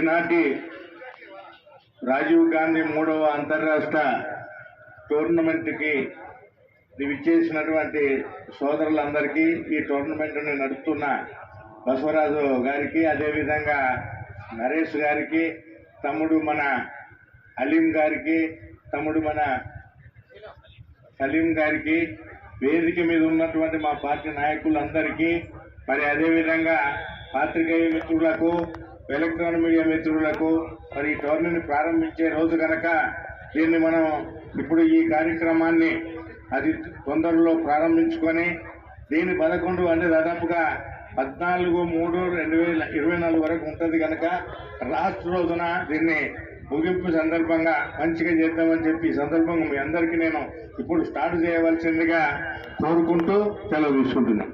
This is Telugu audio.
ఈనాటి రాజీవ్ గాంధీ 3వ అంతర్రాష్ట్ర టోర్నమెంట్కి విచ్చేసినటువంటి సోదరులందరికీ, ఈ టోర్నమెంట్ని నడుపుతున్న బసవరాజు గారికి, అదేవిధంగా నరేష్ గారికి, తమ్ముడు మన అలీం గారికి, తమ్ముడు మన సలీం గారికి, వేదిక మీద ఉన్నటువంటి మా పార్టీ నాయకులందరికీ, మరి అదేవిధంగా పాత్రికేయ మిత్రులకు, ఎలక్ట్రానిక్ మీడియా మిత్రులకు, మరి ఈ టోర్నమెంట్ ప్రారంభించే రోజు కనుక దీన్ని మనం ఇప్పుడు ఈ కార్యక్రమాన్ని అది తొందరలో ప్రారంభించుకొని దీని 11 అంటే దాదాపుగా 14/3/2024 వరకు ఉంటుంది కనుక లాస్ట్ రోజున దీన్ని ముగింపు సందర్భంగా మంచిగా చేద్దామని చెప్పి ఈ సందర్భంగా మీ అందరికీ నేను ఇప్పుడు స్టార్ట్ చేయవలసిందిగా కోరుకుంటూ సెలవు తీసుకుంటున్నాను.